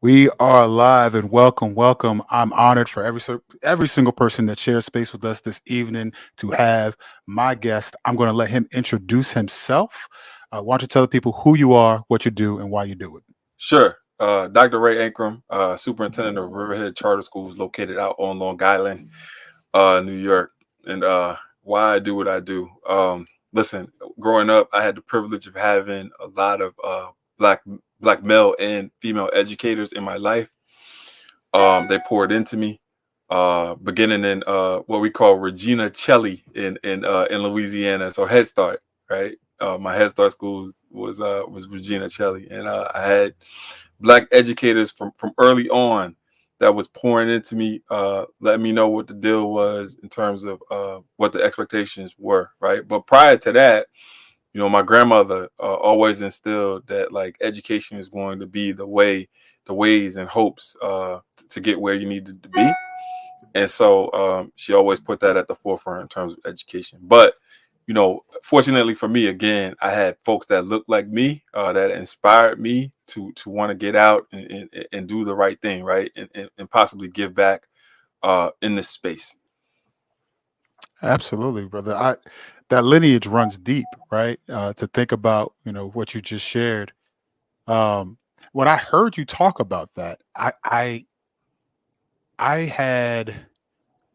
We are live and welcome, welcome. I'm honored for every single person that shares space with us this evening to have my guest. I'm going to let him introduce himself. Why don't you tell the people who you are, what you do, and why you do it? Sure. Dr. Ray Ankrum, superintendent of Riverhead Charter Schools located out on Long Island, New York. And why I do what I do. Listen, growing up, I had the privilege of having a lot of black black male and female educators in my life. They poured into me, beginning in what we call Regina Celli in Louisiana. So Head Start, right? My Head Start schools was Regina Celli, and I had black educators from early on that was pouring into me, letting me know what the deal was in terms of what the expectations were, right? But prior to that, my grandmother always instilled that like education is going to be the ways and hopes to get where you needed to be. And so she always put that at the forefront in terms of education. But fortunately for me, again, I had folks that looked like me, that inspired me to want to get out and do the right thing, right, and possibly give back in this space. Absolutely, brother. That lineage runs deep, right? To think about, what you just shared. Um, when I heard you talk about that, I had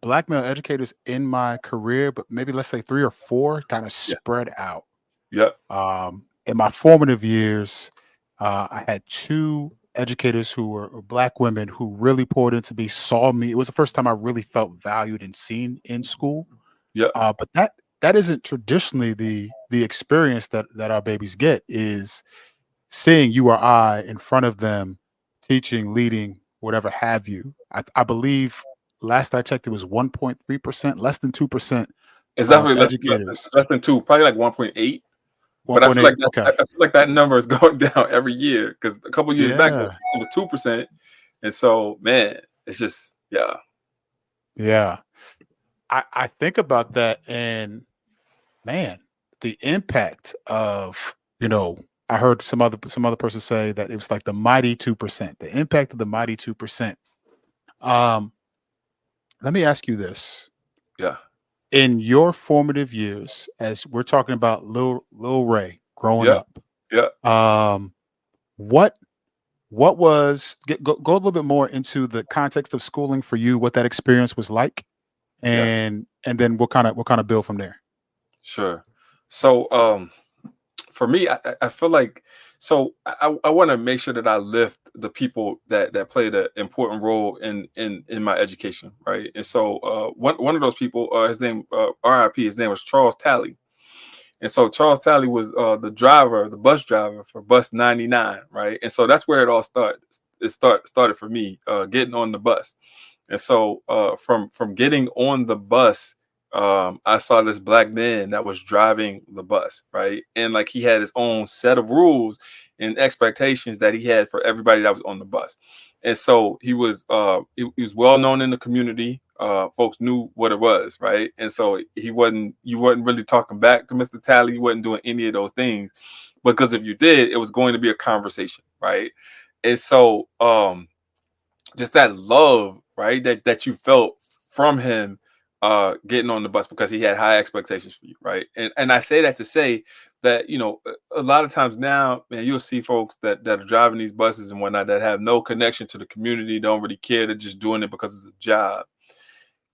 black male educators in my career, but maybe let's say three or four, kind of Yeah. spread out. Yep. In my formative years, I had two educators who were black women who really poured into me, saw me. It was the first time I really felt valued and seen in school. Yep. But that isn't traditionally the experience that our babies get is seeing you or I in front of them, teaching, leading, whatever have you. I believe last I checked, it was 1.3%, less than 2% It's of definitely educators. less than two, probably like 1.8. But I feel 1.8. like that Okay. I feel like that number is going down every year because a couple years back Yeah. it was 2%, and so man, it's just yeah. Yeah. I think about that and man, the impact of, I heard some other person say that it was like the mighty 2%, the impact of the mighty 2%. Um, Let me ask you this. Yeah. In your formative years, as we're talking about Lil Ray growing Yep. up, Yep. um, what go a little bit more into the context of schooling for you, what that experience was like, Yeah. and then we'll kind of build from there. Sure. So for me, I feel like I want to make sure that I lift the people that played an important role in my education, right? And so one of those people, his name RIP, his name was Charles Talley. And so Charles Talley was the bus driver for bus 99, right? And so that's where it all started. Started for me, getting on the bus. And so from getting on the bus, I saw this black man that was driving the bus, right? And like he had his own set of rules and expectations that he had for everybody that was on the bus. And so he was well known in the community. Folks knew what it was, right? And so you wasn't really talking back to Mr. Talley. You wasn't doing any of those things because if you did, it was going to be a conversation, right? And so just that love, right, that you felt from him getting on the bus because he had high expectations for you, right? And I say that to say that a lot of times now, man, you'll see folks that are driving these buses and whatnot that have no connection to the community, don't really care, they're just doing it because it's a job.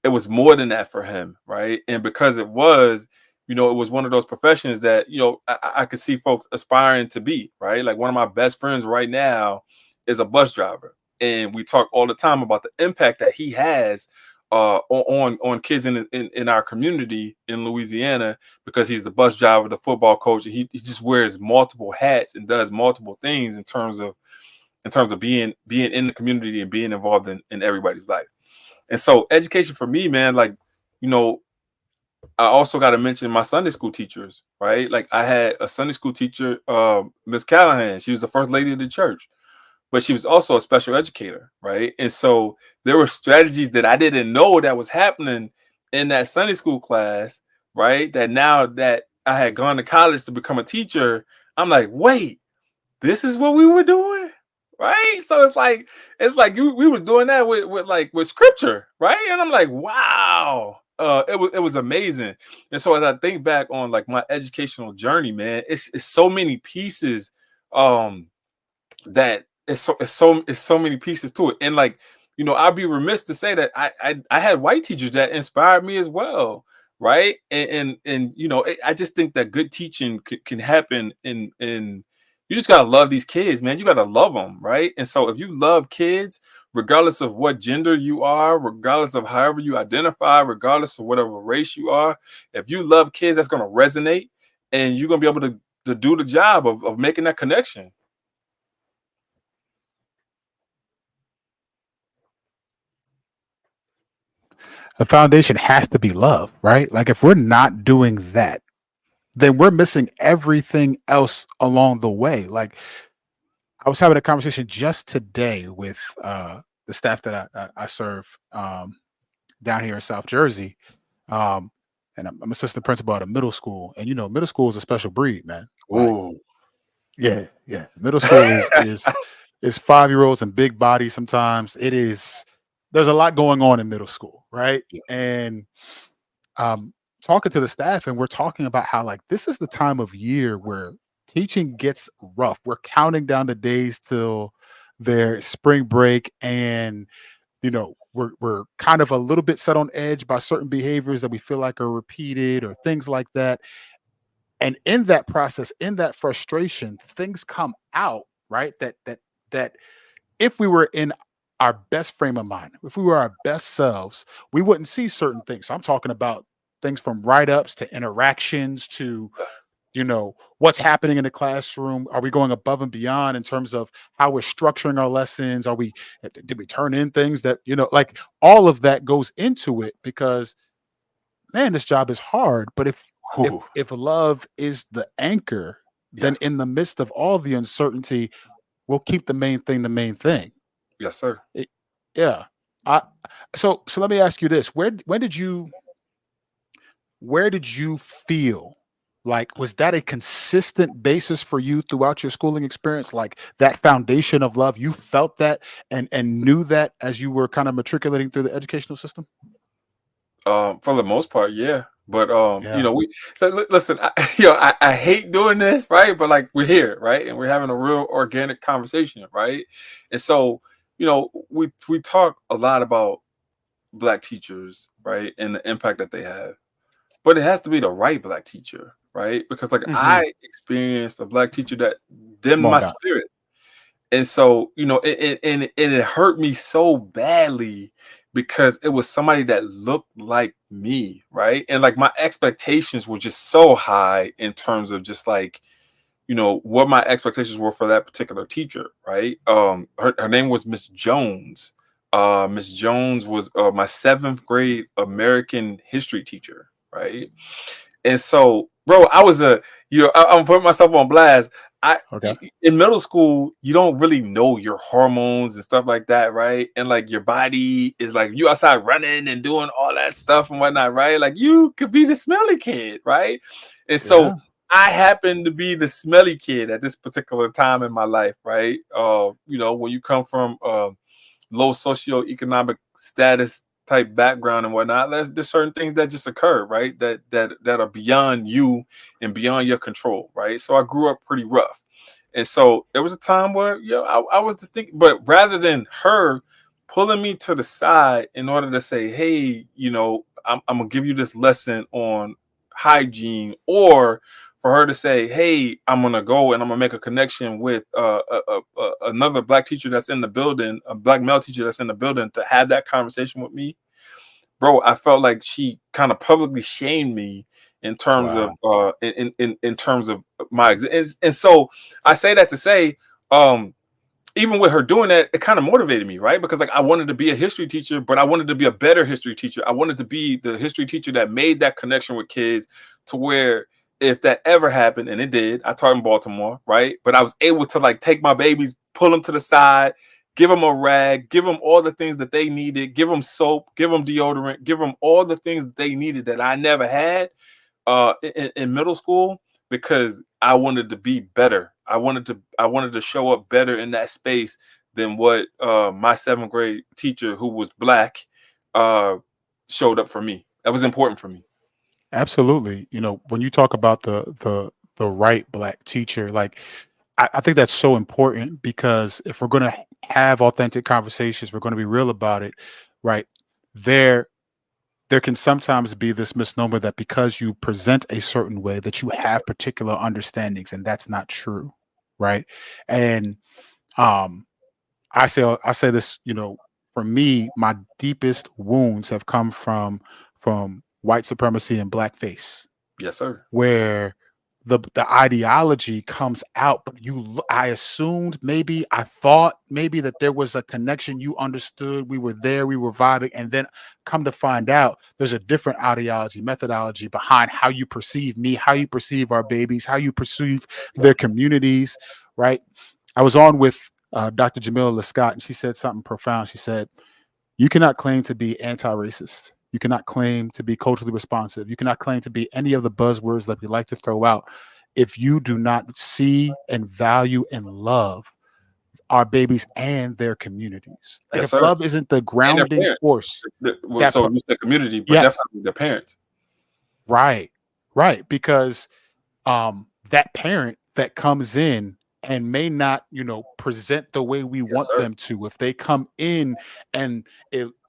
It was more than that for him, right? And because it was, it was one of those professions that I could see folks aspiring to be, right? Like one of my best friends right now is a bus driver, and we talk all the time about the impact that he has on kids in our community in Louisiana because he's the bus driver, the football coach, and he just wears multiple hats and does multiple things in terms of being in the community and being involved in everybody's life. And so education for me, man, like, you know, I also got to mention my Sunday school teachers, right? Like I had a Sunday school teacher, Miss Callahan. She was the first lady of the church, but she was also a special educator, right? And so there were strategies that I didn't know that was happening in that Sunday school class, right? That now that I had gone to college to become a teacher, I'm like, wait, this is what we were doing? right? So it's like we was doing that with scripture, right? And I'm like, wow. It was amazing. And so as I think back on like my educational journey, man, it's so many pieces um that it's so many pieces to it. And like, I'd be remiss to say that I had white teachers that inspired me as well, right? And I just think that good teaching can happen in you just gotta love these kids, man. You gotta love them, right? And so if you love kids, regardless of what gender you are, regardless of however you identify, regardless of whatever race you are, if you love kids, that's gonna resonate, and you're gonna be able to do the job of making that connection. The foundation has to be love, right? Like if we're not doing that, then we're missing everything else along the way. Like I was having a conversation just today with the staff that I serve down here in South Jersey. Um, and I'm assistant principal at a middle school. And middle school is a special breed, man. Like, Ooh. yeah, yeah. Middle school is 5-year-olds and big bodies sometimes. There's a lot going on in middle school, right? Yeah. And um talking to the staff, and we're talking about how like this is the time of year where teaching gets rough. We're counting down the days till their spring break, and we're kind of a little bit set on edge by certain behaviors that we feel like are repeated or things like that. And in that process, in that frustration, things come out, right? That if we were in our best frame of mind, if we were our best selves, we wouldn't see certain things. So I'm talking about things from write-ups to interactions to, what's happening in the classroom. Are we going above and beyond in terms of how we're structuring our lessons? Did we turn in things that, like all of that goes into it because man, this job is hard. But if if Ooh. if love is the anchor, Yeah. then in the midst of all the uncertainty, we'll keep the main thing the main thing. Yes, sir. It- yeah. I so let me ask you this. Where did you feel like was that a consistent basis for you throughout your schooling experience? Like that foundation of love, you felt that and knew that as you were kind of matriculating through the educational system? For the most part, yeah. But Yeah. listen, I hate doing this, right? But like we're here, right? And we're having a real organic conversation, right? And so, we talk a lot about black teachers, right? And the impact that they have. But it has to be the right black teacher, right? Because like Mhm. I experienced a black teacher that dimmed Come on my down. spirit. And so, it hurt me so badly because it was somebody that looked like me, right? And like my expectations were just so high in terms of just like, what my expectations were for that particular teacher, right? Her name was Miss Jones. Miss Jones was my seventh grade American history teacher, right? And so, bro, I was I'm putting myself on blast. Okay. In middle school, you don't really know your hormones and stuff like that, right? And like your body is like you outside running and doing all that stuff and whatnot, right? Like you could be the smelly kid, right? And so Yeah. I happened to be the smelly kid at this particular time in my life, right? When you come from low socioeconomic status type background and whatnot, there's certain things that just occur, right? That are beyond you and beyond your control, right? So I grew up pretty rough. And so there was a time where, I was just thinking, but rather than her pulling me to the side in order to say, hey, I'm gonna give you this lesson on hygiene, or for her to say, "Hey, I'm gonna go and I'm gonna make a connection with another black teacher that's in the building, a black male teacher that's in the building, to have that conversation with me." Bro, I felt like she kind of publicly shamed me in terms of Wow. in terms of and so I say that to say, um, even with her doing that, it kind of motivated me, right? Because like I wanted to be a history teacher, but I wanted to be a better history teacher. I wanted to be the history teacher that made that connection with kids to where if that ever happened, and it did, I taught in Baltimore, right? But I was able to like take my babies, pull them to the side, give them a rag, give them all the things that they needed, give them soap, give them deodorant, give them all the things that they needed that I never had in middle school because I wanted to be better I wanted to show up better in that space than what my seventh grade teacher, who was black, uh, showed up for me. That was important for me. Absolutely. You know, when you talk about the right black teacher, like I think that's so important because if we're going to have authentic conversations, we're going to be real about it, right? There there can sometimes be this misnomer that because you present a certain way that you have particular understandings, and that's not true, right? And um I say this, you know, for me, my deepest wounds have come from white supremacy and blackface, Yes, sir. where the ideology comes out, but I assumed, maybe I thought maybe that there was a connection, you understood, we were there, we were vibing, and then come to find out there's a different ideology, methodology behind how you perceive me, how you perceive our babies, how you perceive their communities, right? I was on with Dr. Jamila Lescott, and she said something profound. She said, you cannot claim to be anti-racist. You cannot claim to be culturally responsive. You cannot claim to be any of the buzzwords that we like to throw out if you do not see and value and love our babies and their communities. Like, Yes, if sir. love isn't the And their grounding parents. force, Well, that so you said community, but yes, definitely their parents. right, right, because that parent that comes in and may not, you know, present the way we Yes, want sir. them to, if they come in and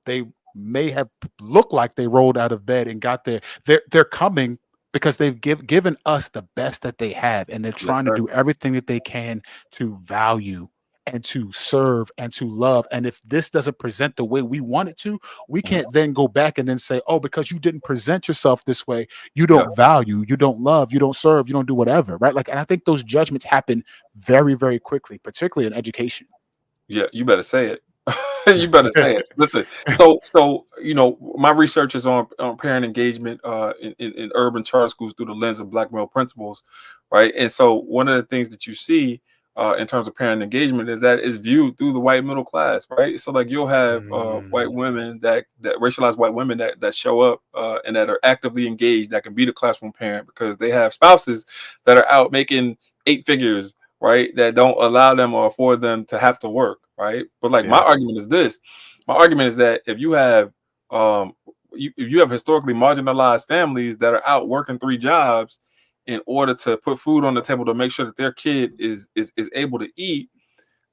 they may have looked like they rolled out of bed and got there, they're coming because they've given us the best that they have, and they're Yes, trying to sir. do everything that they can to value and to serve and to love. And if this doesn't present the way we want it to, we Mhm. can't then go back and then say, oh, because you didn't present yourself this way, you Yeah, don't value, you don't love, you don't serve, you don't do whatever, right? Like, and I think those judgments happen very, very quickly, particularly in education. yeah. You better say it. You better say it. Listen. So my research is on parent engagement in urban charter schools through the lens of Black male principles, right? And so one of the things that you see in terms of parent engagement is that it's viewed through the white middle class, right? So like you'll have white Mm, women that racialized white women that show up and that are actively engaged, that can be the classroom parent because they have spouses that are out making eight figures, right? That don't allow them or afford them to have to work, right? But like my yeah. argument is this: my argument is that if you have if you have historically marginalized families that are out working three jobs in order to put food on the table to make sure that their kid is able to eat,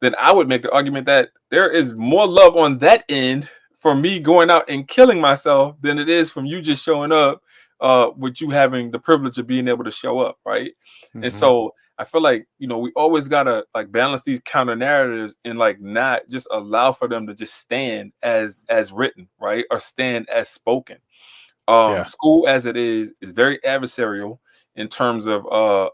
then I would make the argument that there is more love on that end for me going out and killing myself than it is from you just showing up with you having the privilege of being able to show up, right? And Hmm. so I feel like we always gotta like balance these counter narratives and like not just allow for them to just stand as written, right? Or stand as spoken. Yeah. School as it is very adversarial in terms of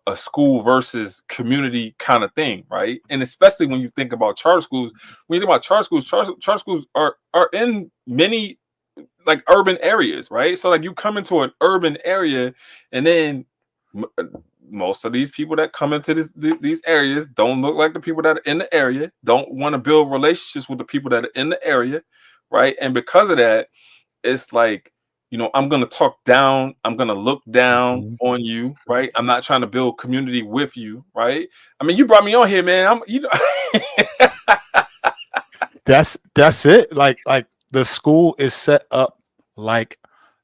a school versus community kind of thing, right? And especially when you think about charter schools, when you think about charter schools are in many like urban areas, right? So like you come into an urban area, and then m- uh, most of these people that come into these areas don't look like the people that are in the area, don't want to build relationships with the people that are in the area, right? And because of that, it's like, I'm gonna talk down, I'm gonna look down Hmm. on you, right? I'm not trying to build community with you, right? I mean, you brought me on here, man. That's it. Like the school is set up like,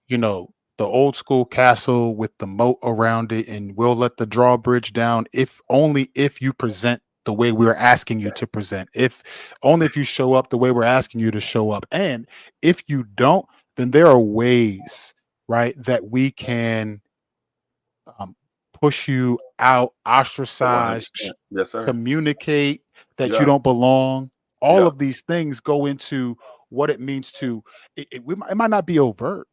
you know, the old school castle with the moat around it, and we'll let the drawbridge down if only if you present the way we're asking you to Yes. present. If only if you show up the way we're asking you to show up. And if you don't, then there are ways, right, that we can um, push you out, ostracize, 100%. Yes, sir. communicate that you Yeah, don't belong. All yeah, of these things go into what it means to it might not be overt,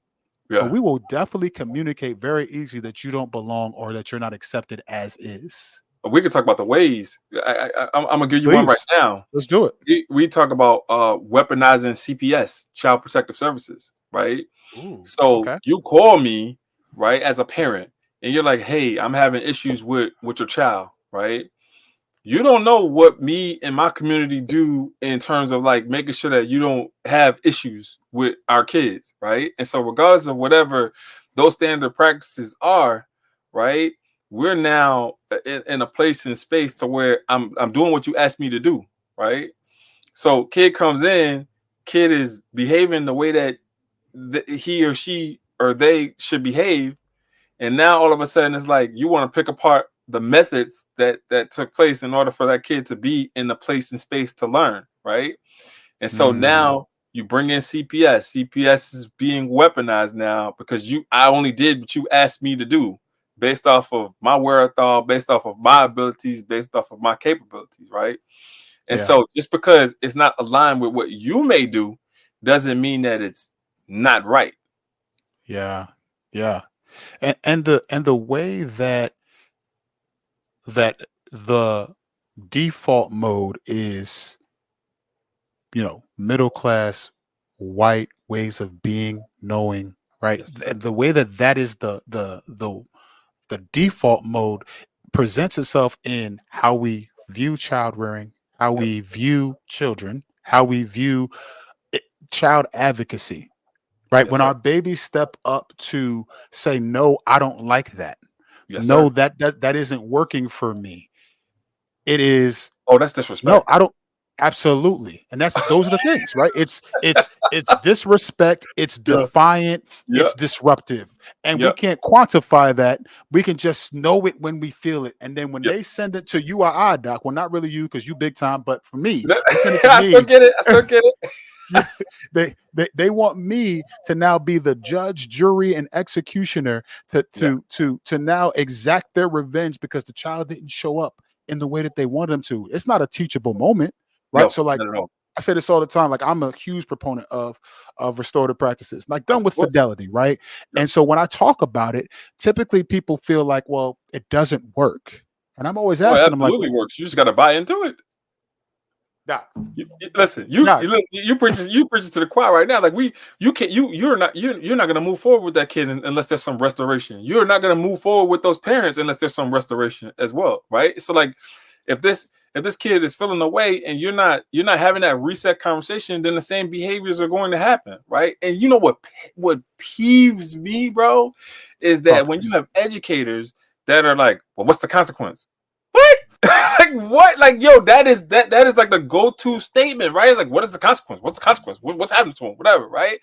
but yeah. we will definitely communicate very easily that you don't belong or that you're not accepted as is. We could talk about the ways. I'm gonna give you one right Please, now. let's do it. We talk about weaponizing CPS, Child Protective Services, right? Ooh, So okay. you call me, right, as a parent, and you're like, "Hey, I'm having issues with your child," right? You don't know what me and my community do in terms of like making sure that you don't have issues with our kids, right? And so, regardless of whatever those standard practices are, right? we're now in a place and space to where I'm doing what you asked me to do, right? So kid comes in, kid is behaving the way that he or she or they should behave, and now all of a sudden it's like you want to pick apart the methods that took place in order for that kid to be in the place and space to learn, right? And so Mm, now you bring in CPS. CPS is being weaponized now because I only did what you asked me to do based off of my wherewithal, based off of my abilities, based off of my capabilities, right? And yeah, so just because it's not aligned with what you may do doesn't mean that it's not right. yeah, yeah. And the way that the default mode is, middle class white ways of being, knowing, right? Yes, sir. The way that is the default mode presents itself in how we view child rearing, how Yep. we view children, how we view it, child advocacy, right? Yes, When sir. our babies step up to say, no, I don't like that. Yes, No, sir. that isn't working for me. It is Oh, that's no, disrespect. I don't. Absolutely. And those are the things, right? It's disrespect, it's Yeah. defiant, it's Yep. disruptive. And we Yep. can't quantify that. We can just know it when we feel it. And then when Yep. they send it to you or I, Doc, well, not really you, because you big time, but for me, they send it to I still me. get it. I still get it. Yeah, they want me to now be the judge, jury, and executioner to Yeah. to to to now exact their revenge because the child didn't show up in the way that they wanted them to. It's not a teachable moment, right? No, So like not at all. I say this all the time, like I'm a huge proponent of restorative practices, like Of done with course. fidelity, right? Yep. And so when I talk about it, typically people feel like, well, it doesn't work. And I'm always Oh, it asking them like, absolutely well, works. You just got to buy into it. Doc, Listen, Doc, you preaching to the choir right now. Like you can't you're not gonna move forward with that kid unless there's some restoration. You're not gonna move forward with those parents unless there's some restoration as well, right? So like, if this kid is feeling away and you're not having that reset conversation, then the same behaviors are going to happen, right? And you know what peeves me, bro, is that talk to when me. you have educators that are like, well, what's the consequence? What? Like what? Like yo, that is like the go-to statement, right? It's like, what is the consequence? What's the consequence? What's happening to him? Whatever, right?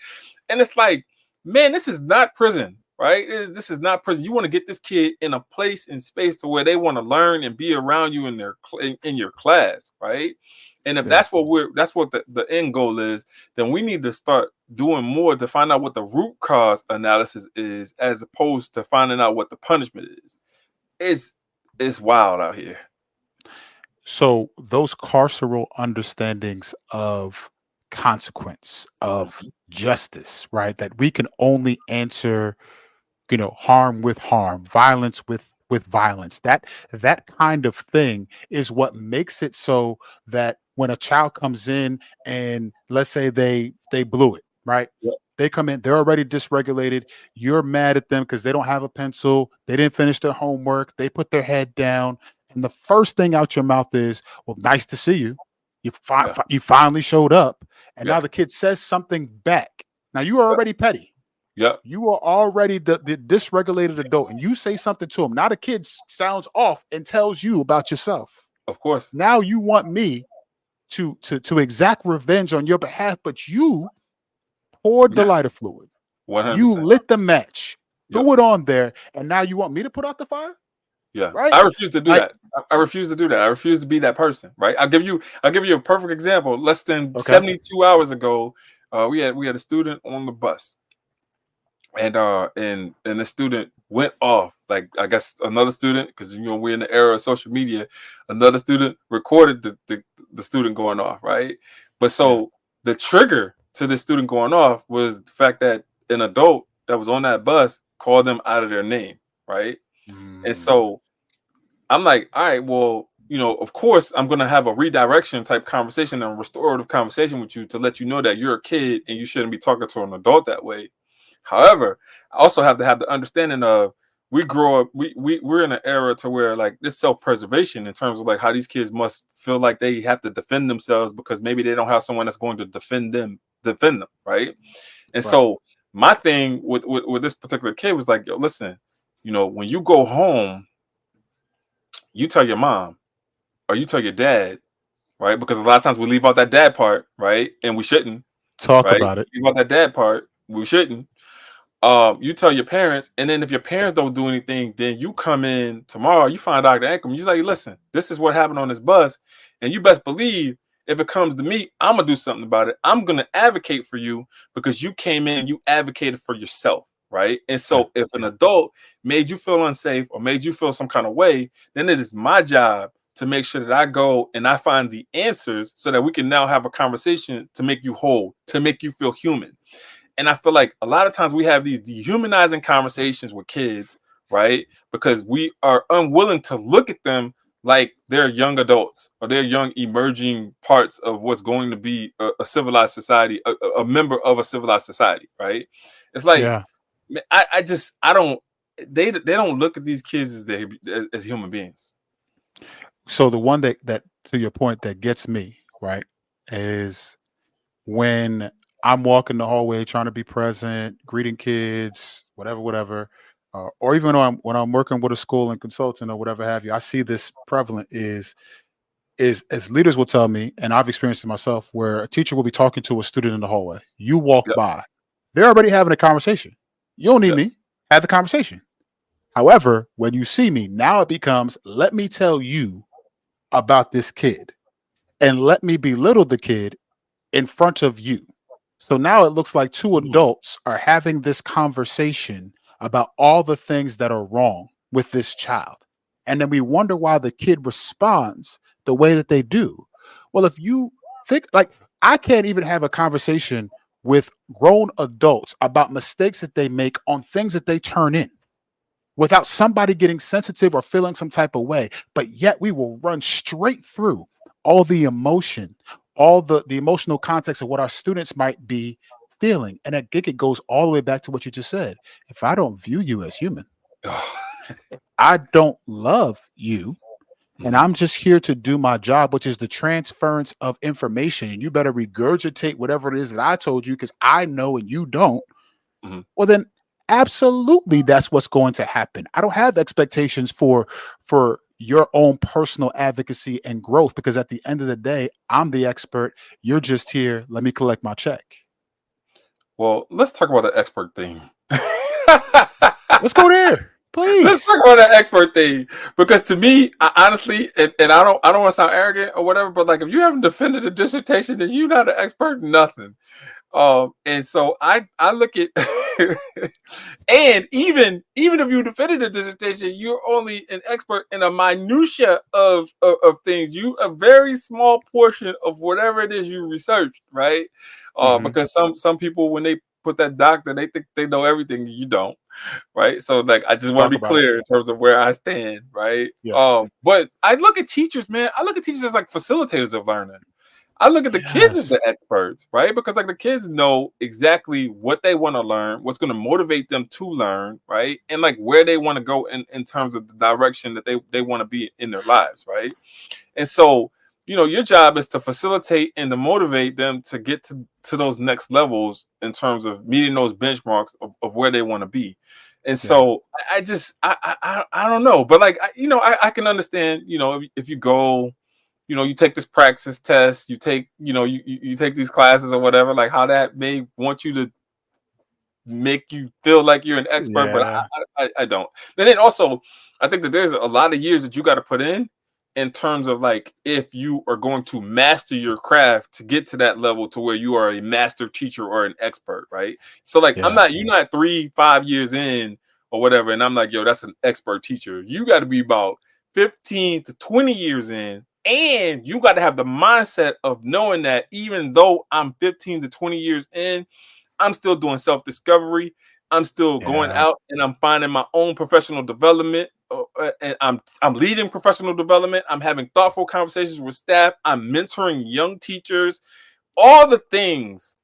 And it's like, man, this is not prison, right? This is not prison. You want to get this kid in a place and space to where they want to learn and be around you in in your class, right? And if Yeah. that's what the end goal is, then we need to start doing more to find out what the root cause analysis is, as opposed to finding out what the punishment is. It's it's wild out here. So those carceral understandings of consequence, of Mhm. justice, right? That we can only answer, harm with harm, violence with violence. That kind of thing is what makes it so that when a child comes in and let's say they blew it, right? Yep. They come in, they're already dysregulated. You're mad at them because they don't have a pencil, they didn't finish their homework, they put their head down, and the first thing out your mouth is, "Well, nice to see you. Yeah. You finally showed up." And now Yeah. the kid says something back. Now you are Yep. already petty. Yep. You are already the dysregulated adult, and you say something to him. Now the kid sounds off and tells you about yourself. Of course. Now you want me to exact revenge on your behalf, but you poured the Yeah. lighter fluid. You 100%. lit the match, Yep. threw it on there, and now you want me to put out the fire, Yeah. right? I refuse to do Like, that. I refuse to do that. I refuse to be that person. Right. I'll give you a perfect example. Less than okay, 72 hours ago, we had a student on the bus, and the student went off. Like, I guess another student, because we're in the era of social media, another student recorded the student going off, right? But yeah, so the trigger to the student going off was the fact that an adult that was on that bus called them out of their name, right? And mm, so I'm like, all right, well, of course, I'm going to have a redirection type conversation and restorative conversation with you to let you know that you're a kid and you shouldn't be talking to an adult that way. However, I also have to have the understanding of, we grow up, we're in an era to where, like, this self-preservation in terms of like how these kids must feel like they have to defend themselves because maybe they don't have someone that's going to defend them, right? And right, so my thing with this particular kid was like, yo, listen, when you go home, You tell your mom or you tell your dad, right? Because a lot of times we leave out that dad part, right? And we shouldn't, Talk right? about it. Leave out that dad part. We shouldn't. You tell your parents, and then if your parents don't do anything, then you come in tomorrow, you find Dr. Ankrum, you're like, listen, this is what happened on this bus. And you best believe if it comes to me, I'm gonna do something about it. I'm gonna advocate for you because you came in and you advocated for yourself, right? And Yeah. so if an Yeah. adult made you feel unsafe or made you feel some kind of way, then it is my job to make sure that I go and I find the answers so that we can now have a conversation to make you whole, to make you feel human. And I feel like a lot of times we have these dehumanizing conversations with kids, right? Because we are unwilling to look at them like they're young adults or they're young emerging parts of what's going to be a civilized society, a member of a civilized society, right? It's like Yeah. I don't they don't look at these kids as human beings. So the one that to your point that gets me, right, is when I'm walking the hallway trying to be present, greeting kids, whatever, or even when I'm working with a school and consulting or whatever have you, I see this prevalent is as leaders will tell me, and I've experienced it myself, where a teacher will be talking to a student in the hallway. You walk Yep, by, they're already having a conversation. You don't need yep. me. Have the conversation. However, when you see me, now it becomes, let me tell you about this kid and let me belittle the kid in front of you. So now it looks like two Mhm. adults are having this conversation about all the things that are wrong with this child. And then we wonder why the kid responds the way that they do. Well, if you think like I can't even have a conversation with grown adults about mistakes that they make on things that they turn in without somebody getting sensitive or feeling some type of way. But yet we will run straight through all the emotion, all the emotional context of what our students might be feeling. And I think it goes all the way back to what you just said. If I don't view you as human, I don't love you. And Mhm, I'm just here to do my job, which is the transference of information. And you better regurgitate whatever it is that I told you because I know and you don't. mhm. Well, then absolutely that's what's going to happen. I don't have expectations for your own personal advocacy and growth because at the end of the day, I'm the expert. You're just here. Let me collect my check. Well, let's talk about the expert thing. Let's go there, Let's talk please. about that expert thing because to me, honestly, and I don't want to sound arrogant or whatever, but like if you haven't defended a dissertation, then you're not an expert in nothing. And so I look at, and even if you defended a dissertation, you're only an expert in a minutia of things. You a very small portion of whatever it is you researched, right? Hmm. Because some people when they put that doctor, they think they know everything. You don't, right? So like I just want to Talk be about it. clear in terms of where I stand, right? Yeah. But I look at teachers, man. I look at teachers as like facilitators of learning. I look at the kids as Yes. the experts, right? Because like the kids know exactly what they want to learn, what's going to motivate them to learn, right? And like where they want to go in terms of the direction that they want to be in their lives, right? And so, your job is to facilitate and to motivate them to get to those next levels in terms of meeting those benchmarks of where they want to be. And Yeah. so I just I don't know, but like I can understand, if you go, you take this praxis test, you take, you take these classes or whatever, like how that may want you to make you feel like you're an expert, but Yeah. I don't. Then also, I think that there's a lot of years that you got to put in terms of like if you are going to master your craft to get to that level to where you are a master teacher or an expert, right? So like Yeah. you're not 3-5 years in or whatever, and I'm like, yo, that's an expert teacher. You got to be about 15 to 20 years in. And you got to have the mindset of knowing that even though I'm 15 to 20 years in, I'm still doing self-discovery. I'm still going Yeah. out and I'm finding my own professional development. And I'm leading professional development. I'm having thoughtful conversations with staff. I'm mentoring young teachers. All the things.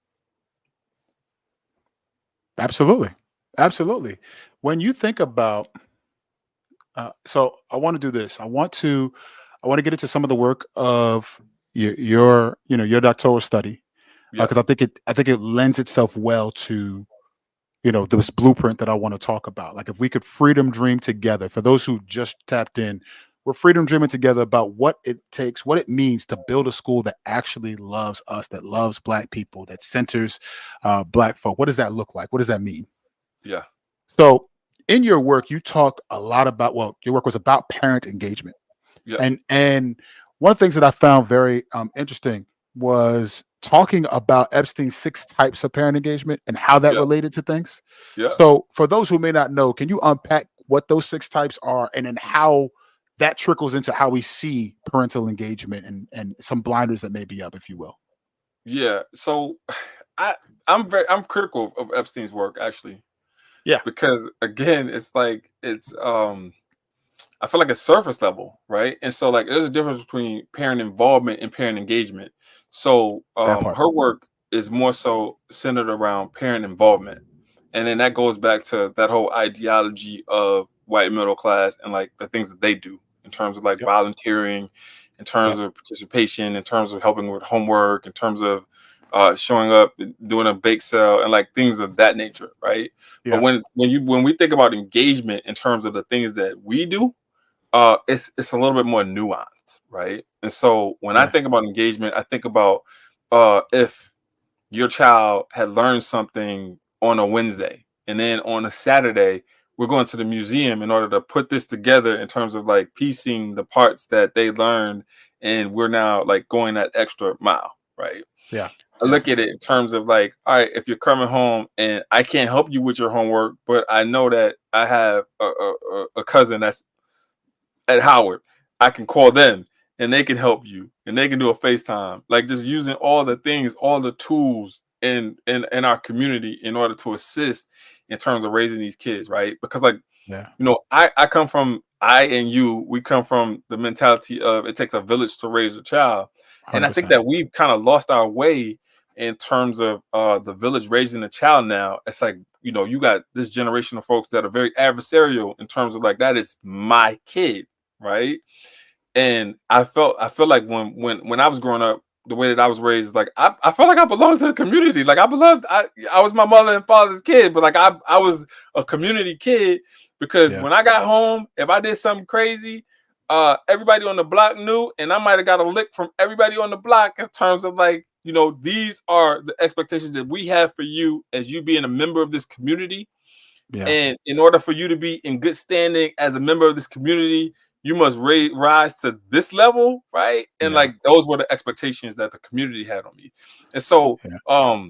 Absolutely. Absolutely. When you think about so I want to do this. I want to get into some of the work of your doctoral study Yep. because I think it lends itself well to this blueprint that I want to talk about. Like if we could freedom dream together. For those who just tapped in, we're freedom dreaming together about what it takes, what it means to build a school that actually loves us, that loves Black people, that centers Black folk. What does that look like? What does that mean? Yeah. So, in your work, you talk a lot about, well, your work was about parent engagement. Yeah. And one of the things that I found very interesting was talking about Epstein's 6 types of parent engagement and how that Yeah. related to things. Yeah. So, for those who may not know, can you unpack what those 6 types are and then how that trickles into how we see parental engagement and some blinders that may be up, if you will? Yeah. So I I'm critical of Epstein's work, actually, Yeah, because again, it's like I feel like it's surface level, right? And so like there's a difference between parent involvement and parent engagement. So that part. her work is more so centered around parent involvement. And then that goes back to that whole ideology of white middle class and like the things that they do in terms of like Yep. volunteering, in terms Yep. of participation, in terms of helping with homework, in terms of showing up, doing a bake sale, and like things of that nature, right? But Yeah. when we think about engagement in terms of the things that we do, it's a little bit more nuanced, right? And so when I Yeah. think about engagement, I think about if your child had learned something on a Wednesday, and then on a Saturday, we're going to the museum in order to put this together in terms of like piecing the parts that they learned, and we're now like going that extra mile, right? Yeah. I Yeah. look at it in terms of like, all right, if you're coming home and I can't help you with your homework, but I know that I have a cousin that's at Howard, I can call them and they can help you and they can do a FaceTime. Like just using all the things, all the tools in our community in order to assist in terms of raising these kids, right? Because like, Yeah. I come from I and you, we come from the mentality of it takes a village to raise a child. And I think 100%. that we've kind of lost our way in terms of the village raising a child now. It's like, you got this generation of folks that are very adversarial in terms of like that is my kid, right? And I feel like when I was growing up, the way that I was raised, like I felt like I belonged to the community. Like I was my mother and father's kid, but like I was a community kid because Yeah. when I got home, if I did something crazy, everybody on the block knew, and I might have got a lick from everybody on the block in terms of like, these are the expectations that we have for you as you being a member of this community. Yeah. And in order for you to be in good standing as a member of this community, you must rise to this level, right? And Yeah. like those were the expectations that the community had on me. And so, Yeah.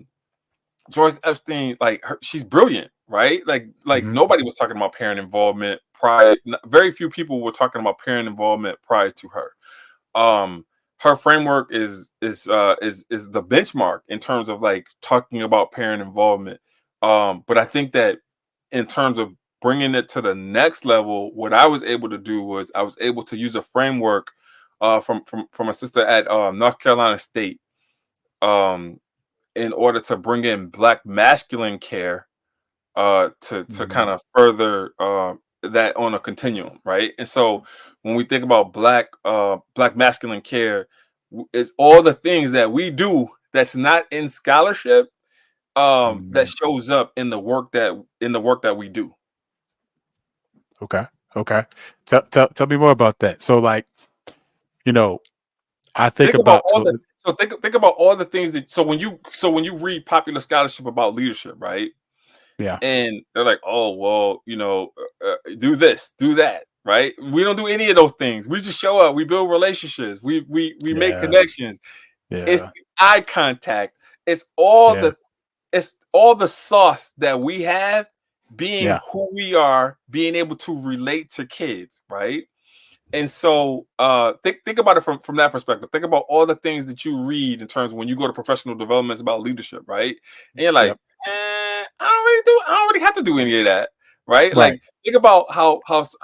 Joyce Epstein, like she's brilliant, right? Like Mhm. nobody was talking about parent involvement prior. Very few people were talking about parent involvement prior to her. Her framework is the benchmark in terms of like talking about parent involvement. But I think that in terms of bringing it to the next level, what I was able to do was I was able to use a framework from a sister at North Carolina State um, in order to bring in Black masculine care to kind Mhm. of further that on a continuum, right? And so when we think about Black masculine care, it's all the things that we do that's not in scholarship that Mhm. shows up in the work that we do. Okay. Okay. Tell me more about that. So, like, you know, I think Think about about all so the so think about all the things that when you read popular scholarship about leadership, right? yeah. And they're like, oh well, do this, do that, right? We don't do any of those things. We just show up. We build relationships. We make Yeah. connections. It's Yeah. the eye contact. Yeah. It's all the sauce that we have being Yeah. who we are, being able to relate to kids, right? And so think about it from that perspective. Think about all the things that you read in terms of when you go to professional developments about leadership, right? And you're like, Yep. I don't really have to do any of that, right? Right. Like think about how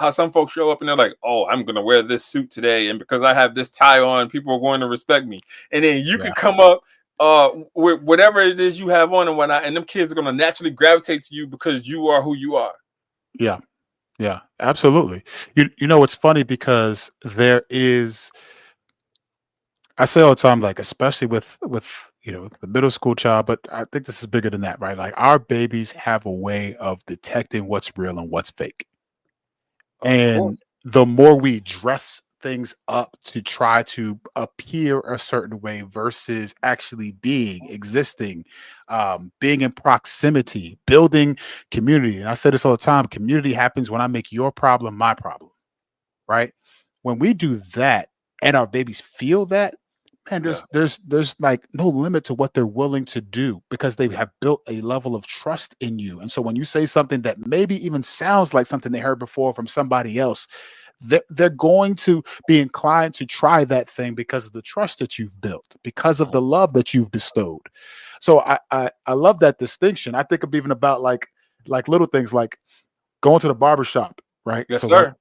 some folks show up and they're like, oh, I'm gonna wear this suit today, and because I have this tie on, people are going to respect me. And then you Yeah. could come up with whatever it is you have on and whatnot, and them kids are gonna naturally gravitate to you because you are who you are. Yeah. Yeah. Absolutely. You know it's funny because there is, I say all the time, like, especially with the middle school child, but I think this is bigger than that, right? Like, our babies have a way of detecting what's real and what's fake. Of And course. the more we dress things up to try to appear a certain way versus actually being, existing, being in proximity, building community. And I say this all the time: community happens when I make your problem my problem, right? When we do that and our babies feel that, man, Yeah. there's like no limit to what they're willing to do because they have built a level of trust in you. And so when you say something that maybe even sounds like something they heard before from somebody else, they're going to be inclined to try that thing because of the trust that you've built, because of Mhm. the love that you've bestowed. So I love that distinction. I think of even about like little things like going to the barber shop, right? Yes, So like sir.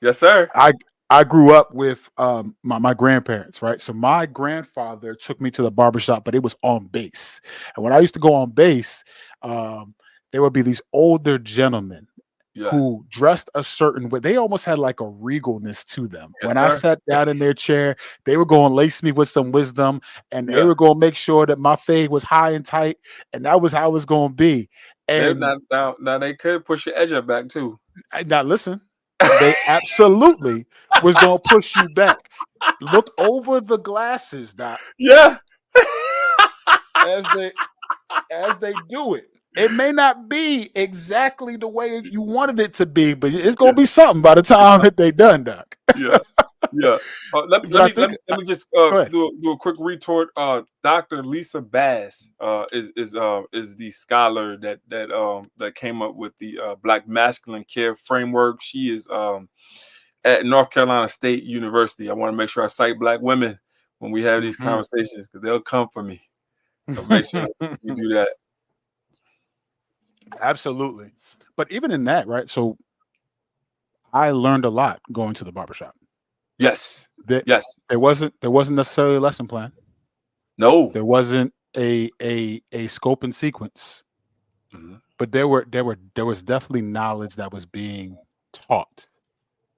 Yes, sir. I I grew up with my grandparents, right? So my grandfather took me to the barbershop, but it was on base. And when I used to go on base, um, there would be these older gentlemen Yeah. who dressed a certain way. They almost had like a regalness to them. Yes, When I sir. sat down in their chair, they were going to lace me with some wisdom, and they Yeah. were going to make sure that my fade was high and tight, and that was how it was going to be. They And now they could push your edge up back too. now listen, they absolutely was gonna push you back. Look over the glasses, Doc, Yeah. as they as they do it. It may not be exactly the way you wanted it to be, but it's gonna Yeah. be something by the time that they done, Doc. Yeah. Yeah. Let, But let I me let think me let me just go ahead. do a quick retort. Dr. Lisa Bass is the scholar that came up with the Black masculine care framework. She is at North Carolina State University. I want to make sure I cite Black women when we have these Mhm. conversations because they'll come for me. So make sure you do that. Absolutely. But even in that, right? So I learned a lot going to the barbershop. Yes. That Yes. there wasn't necessarily a lesson plan. No. There wasn't a scope and sequence, Mhm. but there was definitely knowledge that was being taught,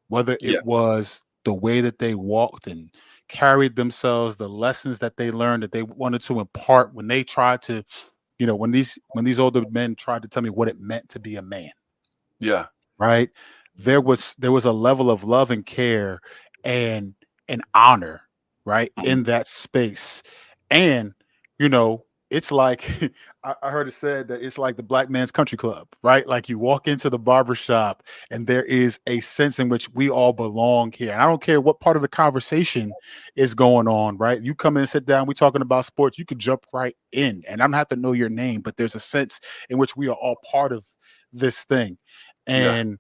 whether Yeah. it was the way that they walked and carried themselves, the lessons that they learned that they wanted to impart when they tried to, when these older men tried to tell me what it meant to be a man, Yeah. right? There was a level of love and care and honor, right, Mhm. in that space. And it's like I heard it said that it's like the black man's country club, right? Like you walk into the barber shop and there is a sense in which we all belong here. And I don't care what part of the conversation is going on, right? You come in and sit down, we talking about sports, you can jump right in. And I don't have to know your name, but there's a sense in which we are all part of this thing. Yeah. And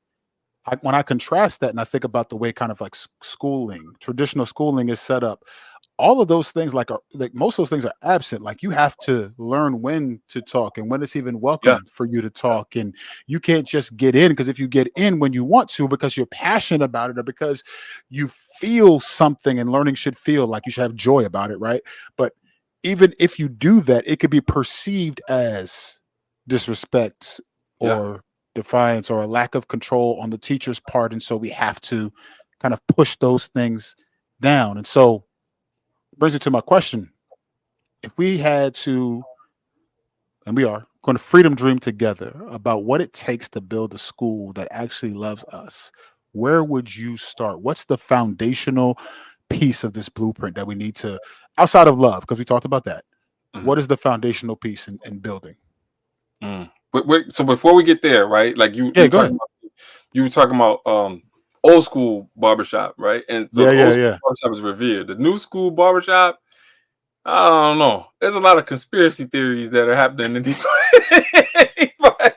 when I contrast that and I think about the way kind of like schooling, traditional schooling is set up, all of those things like most of those things are absent. Like you have to learn when to talk and when it's even Yeah. welcome for you to talk. And you can't just get in because if you get in when you want to, because you're passionate about it or because you feel something and learning should feel like you should have joy about it, right? But even if you do that, it could be perceived as disrespect Yeah. or defiance or a lack of control on the teacher's part. And so we have to kind of push those things down. And so brings me to my question. If we had to, and we are going to freedom dream together about what it takes to build a school that actually loves us, where would you start? What's the foundational piece of this blueprint that we need to, outside of love, because we talked about that? Mhm. What is the foundational piece in building? Mm. But wait, so before we get there, right? Like Yeah, go ahead. you were talking about old school barbershop, right? And so Yeah, the yeah, old school yeah. barbershop is revered. The new school barbershop, I don't know. There's a lot of conspiracy theories that are happening in these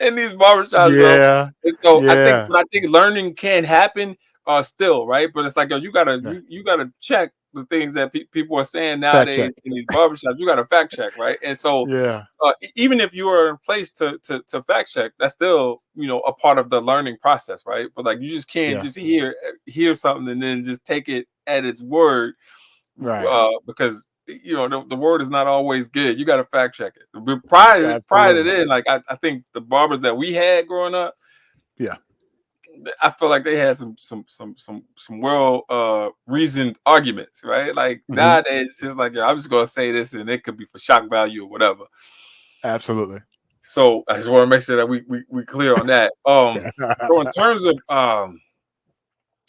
in these barbershops, bro. Yeah, And so yeah, I think learning can happen still, right? But it's like, yo, yeah. you gotta check the things that people are saying Fact nowadays check. in these barbershops. You gotta fact check, right? And so Yeah, even if you are in place to fact check, that's still a part of the learning process, right? But like you just can't yeah. just hear something and then just take it at its word, Right. because the word is not always good. You got to fact check it. But prior to Absolutely. then, like I think the barbers that we had growing up, Yeah. I feel like they had some well reasoned arguments, right? Like Mhm. nowadays, it's just like, I'm just gonna say this, and it could be for shock value or whatever. Absolutely. So I just want to make sure that we clear on that. So in terms of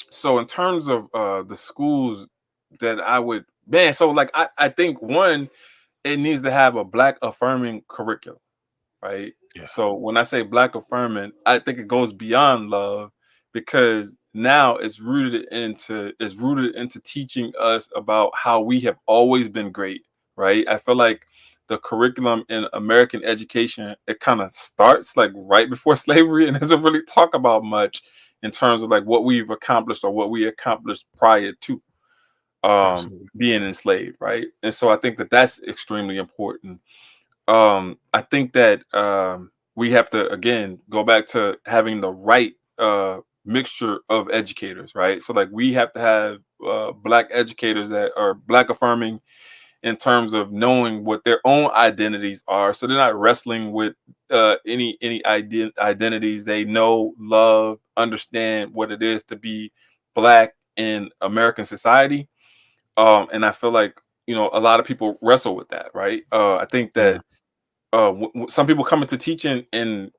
So in terms of the schools that I would, man, so like I think one, it needs to have a black affirming curriculum, right? Yeah. So when I say black affirming, I think it goes beyond love, because now it's rooted into teaching us about how we have always been great, right? I feel like the curriculum in American education, it kind of starts like right before slavery and doesn't really talk about much in terms of like what we've accomplished or what we accomplished prior to Absolutely. being enslaved, right? And so I think that that's extremely important. I think that we have to again go back to having the right mixture of educators, right? So like we have to have black educators that are black affirming in terms of knowing what their own identities are, so they're not wrestling with identities. They know, love, understand what it is to be black in American society. And I feel like, a lot of people wrestle with that, right? I think Yeah. that some people come into teaching and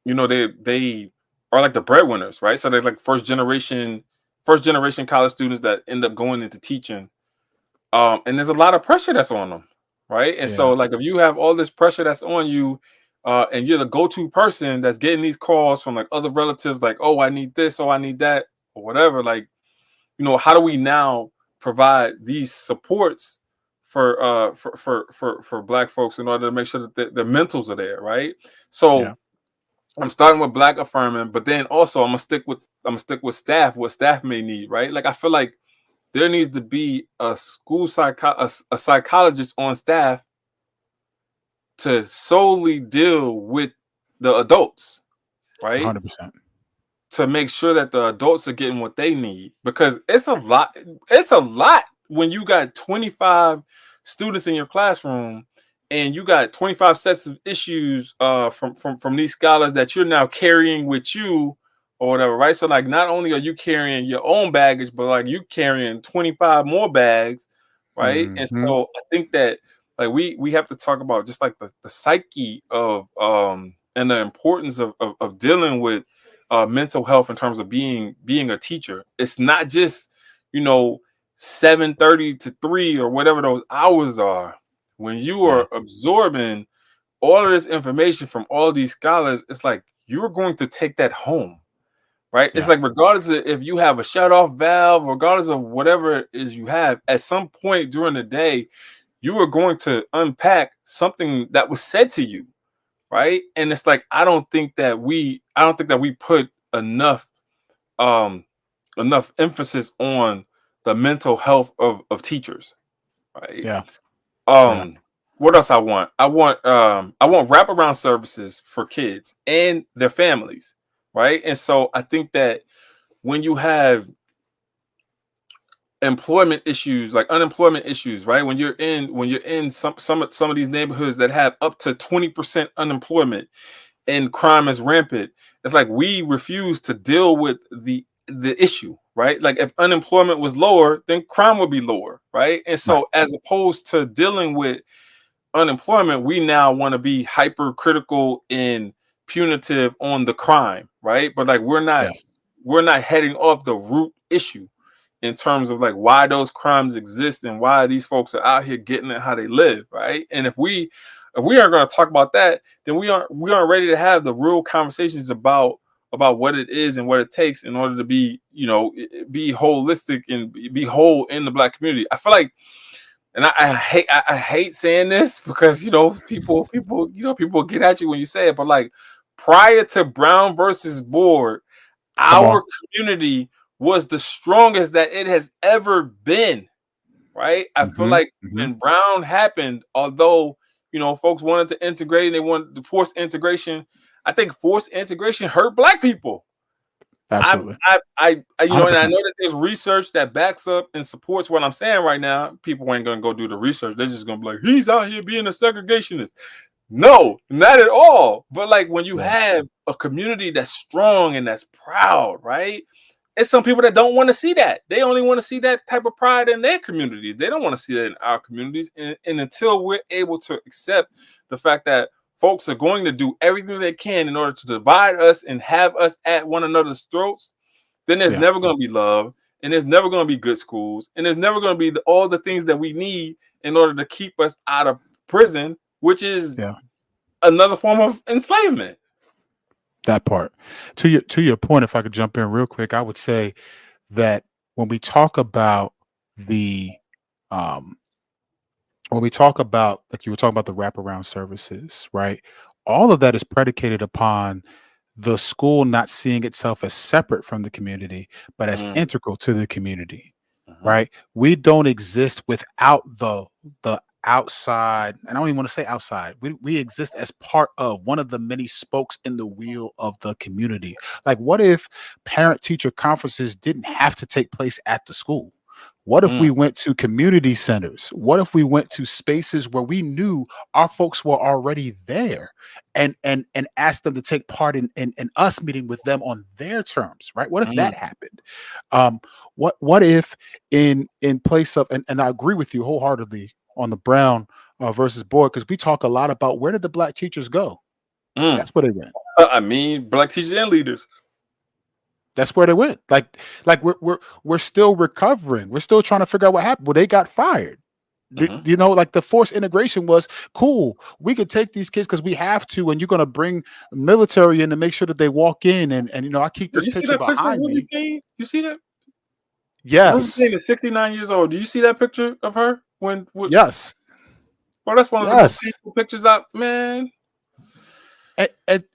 they are like the breadwinners, right? So they're like first generation college students that end up going into teaching, and there's a lot of pressure that's on them, right? And so Yeah. like if you have all this pressure that's on you, and you're the go-to person that's getting these calls from like other relatives, like, oh, I need this, oh, I need that, or whatever, like, how do we now provide these supports for black folks in order to make sure that the mentals are there, right? So Yeah. I'm starting with black affirming, but then also I'm gonna stick with staff, what staff may need, right? Like I feel like there needs to be a a psychologist on staff to solely deal with the adults, right? 100%. To make sure that the adults are getting what they need, because it's a lot when you got 25 students in your classroom and you got 25 sets of issues from these scholars that you're now carrying with you or whatever, right? So like not only are you carrying your own baggage, but like you carrying 25 more bags, right? And Hmm. so I think that like we have to talk about just like the psyche of and the importance of dealing with mental health in terms of being a teacher. It's not just, you know 7:30 to 3 or whatever those hours are. When you Yeah. are absorbing all of this information from all these scholars, it's like you're going to take that home, right? It's Yeah. like regardless of if you have a shut off valve, regardless of whatever it is you have, at some point during the day, you are going to unpack something that was said to you, right? And it's like I don't think that we put um enough emphasis on the mental health of teachers, right? Yeah. Yeah. Um what else I want? I want wraparound services for kids and their families, right? And so I think that when you have employment issues, like unemployment issues, right? When you're in some of these neighborhoods that have up to 20% unemployment and crime is rampant, it's like we refuse to deal with the issue, right? Like if unemployment was lower, then crime would be lower, right? And Right. so as opposed to dealing with unemployment, we now want to be hypercritical and punitive on the crime, right? But like Yes. we're not heading off the root issue in terms of like why those crimes exist and why these folks are out here getting it how they live, right? And if we aren't going to talk about that, then we aren't ready to have the real conversations about what it is and what it takes in order to be, be holistic and be whole in the black community. I feel like, and I hate saying this because people get at you when you say it, but like prior to Brown versus Board, Come on. our community was the strongest that it has ever been, right? I feel Hmm. like Hmm. when Brown happened, although folks wanted to integrate and they wanted to force integration, I think forced integration hurt black people. I'm Absolutely. and I 100%. know that there's research that backs up and supports what I'm saying right now. People ain't gonna go do the research. They're just gonna be like, he's out here being a segregationist. No, not at all. But like when you Yeah. have a community that's strong and that's proud, right? It's some people that don't want to see that. They only want to see that type of pride in their communities. They don't want to see that in our communities. And until we're able to accept the fact that folks are going to do everything they can in order to divide us and have us at one another's throats, then there's Yeah. never going to be love. and there's never going to be good schools, and there's never going to be all the things that we need in order to keep us out of prison, which is Yeah. another form of enslavement. That part. To your point, if I could jump in real quick, I would say that when we talk about the um when we talk about, like you were talking about, the wraparound services, right? All of that is predicated upon the school not seeing itself as separate from the community, but as Mm, integral to the community, mhm, right? We don't exist without the outside, and I don't even want to say outside. We exist as part of one of the many spokes in the wheel of the community. Like, what if parent teacher conferences didn't have to take place at the school? What if mm, we went to community centers? What if we went to spaces where we knew our folks were already there, and asked them to take part in us meeting with them on their terms, right? What if mm, that happened? Um, what if in place of, and I agree with you wholeheartedly on the Brown versus Boyd, because we talk a lot about where did the black teachers go? mm. That's where they went. I mean, black teachers and leaders. That's where they went. Like we're still recovering. We're still trying to figure out what happened. Well, they got fired. Hmm. You know, like the forced integration was cool. We could take these kids because we have to, and you're going to bring military in to make sure that they walk in. And you know, I keep Did this you see picture that picture of behind Ruby me. King? You see that? Ruby King Yes, is 69 years old. Do you see that picture of her? yes, Well, that's one of the most yes. painful pictures out, man.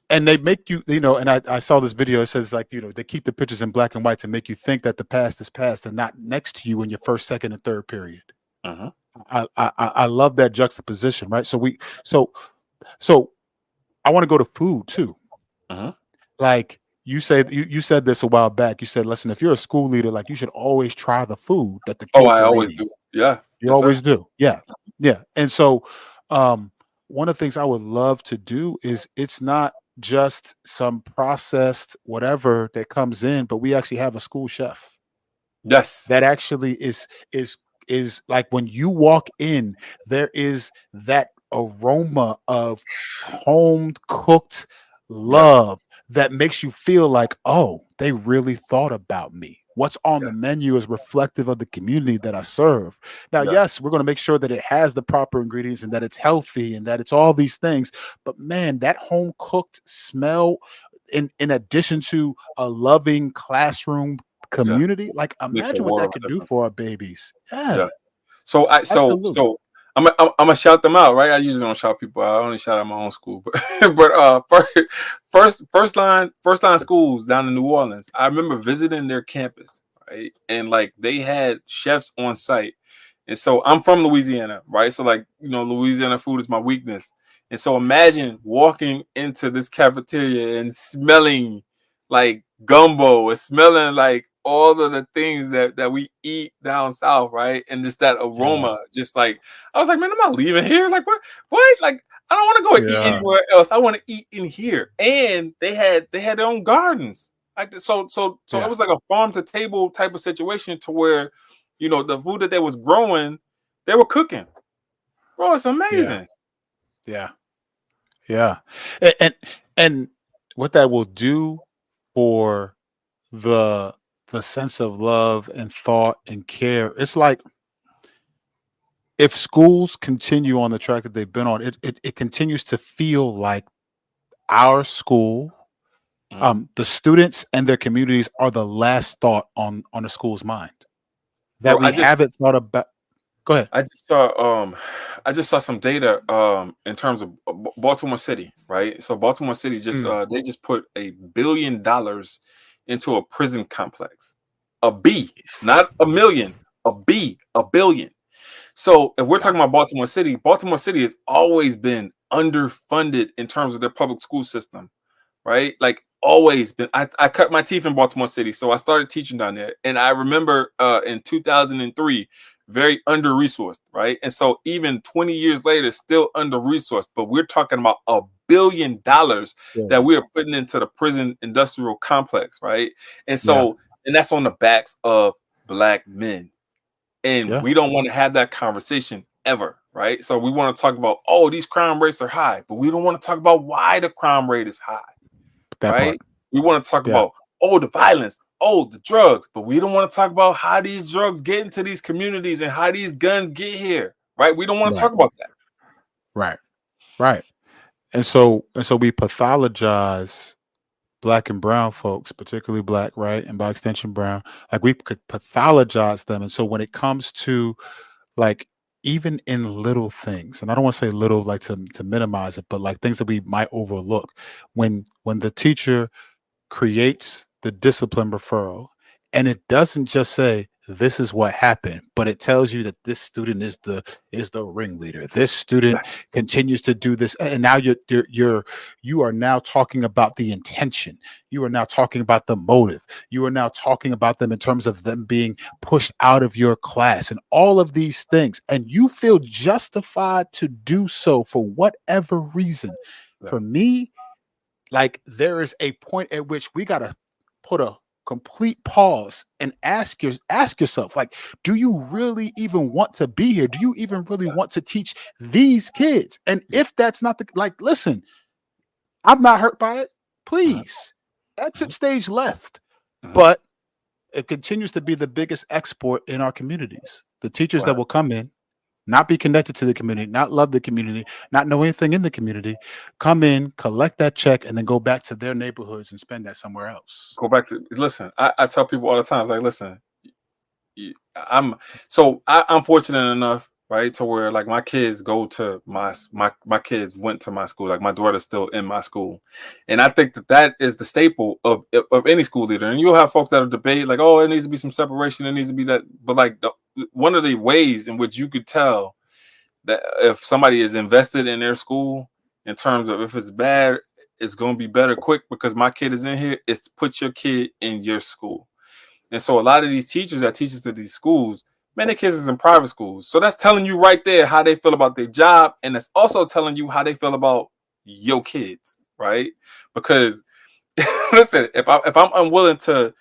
And they make you, you know, and I saw this video. It says, like, you know, they keep the pictures in black and white to make you think that the past is past and not next to you in your first, second, and third period. Uh-huh. I love that juxtaposition, right? So I want to go to food too. Uh-huh. Like you said this a while back. You said, listen, if you're a school leader, like, you should always try the food that the Oh, kids I are always eating. do. Yeah. You Yes, sir. always do. Yeah. Yeah. And so one of the things I would love to do is, it's not just some processed whatever that comes in, but we actually have a school chef Yes. that actually is like, when you walk in, there is that aroma of home cooked Yeah. love that makes you feel like, oh, they really thought about me. What's on Yeah. the menu is reflective of the community that I serve. Now, Yeah. yes, we're going to make sure that it has the proper ingredients and that it's healthy and that it's all these things. But man, that home cooked smell, in addition to a loving classroom Yeah. community, like, Makes a imagine what world that of could do difference. for our babies. Yeah. Yeah, So I so absolutely. so I'm gonna shout them out, right? I usually don't shout people out. I only shout out my own school, but but first line schools down in New Orleans. I remember visiting their campus, right? And like they had chefs on site. And so I'm from Louisiana, right? So like, Louisiana food is my weakness. And so imagine walking into this cafeteria and smelling like gumbo, and smelling like all of the things that we eat down south, right? And just that Yeah, aroma, just like I was like, man, I'm not leaving here. Like what? Like I don't want to go and eat yeah, anywhere else. I want to eat in here. And they had their own gardens. Like so it yeah, was like a farm to table type of situation to where, the food that they was growing, they were cooking. Bro, it's yeah, amazing. yeah, yeah. And what that will do for the the sense of love and thought and care, it's like, if schools continue on the track that they've been on, it continues to feel like our school, Mhm. the students and their communities are the last thought on the school's mind. That Bro, we haven't thought about. Go ahead. I just saw I just saw some data in terms of Baltimore City, right? So Baltimore City just Mm, they just put $1 billion into a prison complex. A B, not a million, a B, a billion. So if we're God, talking about Baltimore City has always been underfunded in terms of their public school system, right? Like always been. I cut my teeth in Baltimore City, so I started teaching down there. And I remember in 2003, very under resourced, right? And so even 20 years later, still under resourced. But we're talking about $1 billion that billion. we are putting into the prison industrial complex, right? And Yeah, so, and that's on the backs of black men, and yeah, we don't want to have that conversation ever, right? So we want to talk about, oh, these crime rates are high, but we don't want to talk about why the crime rate is high, that part. right? We want to talk Yeah, about, oh, the violence. oh, the drugs, but we don't want to talk about how these drugs get into these communities and how these guns get here, right? We don't want to Right. talk about that. Right. Right. And so we pathologize black and brown folks, particularly black, right? And by extension brown, like we could pathologize them. And so when it comes to like even in little things, and I don't want to say little like to minimize it, but like things that we might overlook, when the teacher creates the discipline referral, and it doesn't just say this is what happened, but it tells you that this student is the ringleader. This student Yes. continues to do this, and now you are now talking about the intention. You are now talking about the motive. You are now talking about them in terms of them being pushed out of your class and all of these things, and you feel justified to do so for whatever reason. Yeah. For me, like there is a point at which we got to put a complete pause and ask yourself, like, do you really even want to be here? Do you even really Yeah. want to teach these kids? And Yeah. if that's not the, like, listen, I'm not hurt by it. Mhm, Please exit mhm, stage left. mhm. But it continues to be the biggest export in our communities. The teachers that Right. will come in, not be connected to the community, not love the community, not know anything in the community, come in, collect that check, and then go back to their neighborhoods and spend that somewhere else. Go back to listen. I tell people all the time, it's like, listen, I'm I'm fortunate enough, right, to where like my kids go to my kids went to my school. Like my daughter's still in my school, and I think that that is the staple of any school leader. And you'll have folks that will debate like, oh, it needs to be some separation, there needs to be that. But like one of the ways in which you could tell that if somebody is invested in their school in terms of if it's bad, it's going to be better quick because my kid is in here, is to put your kid in your school. And so a lot of these teachers that teaches at these schools, man, their kids is in private schools. So that's telling you right there how they feel about their job. And that's also telling you how they feel about your kids, right? Because listen, if I'm unwilling to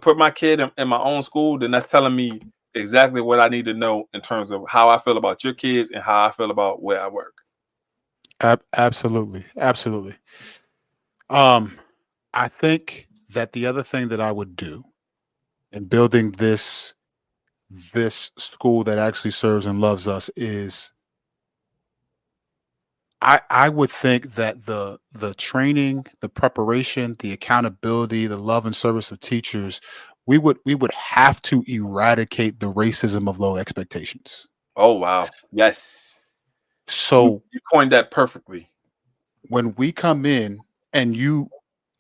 put my kid in my own school, then that's telling me exactly what I need to know in terms of how I feel about your kids and how I feel about where I work. Absolutely, absolutely. Um, I think that the other thing that I would do in building this school that actually serves and loves us is I would think that the training, the preparation, the accountability, the love and service of teachers, we would have to eradicate the racism of low expectations. Oh wow. Yes. You So you coined that perfectly. when we come in and you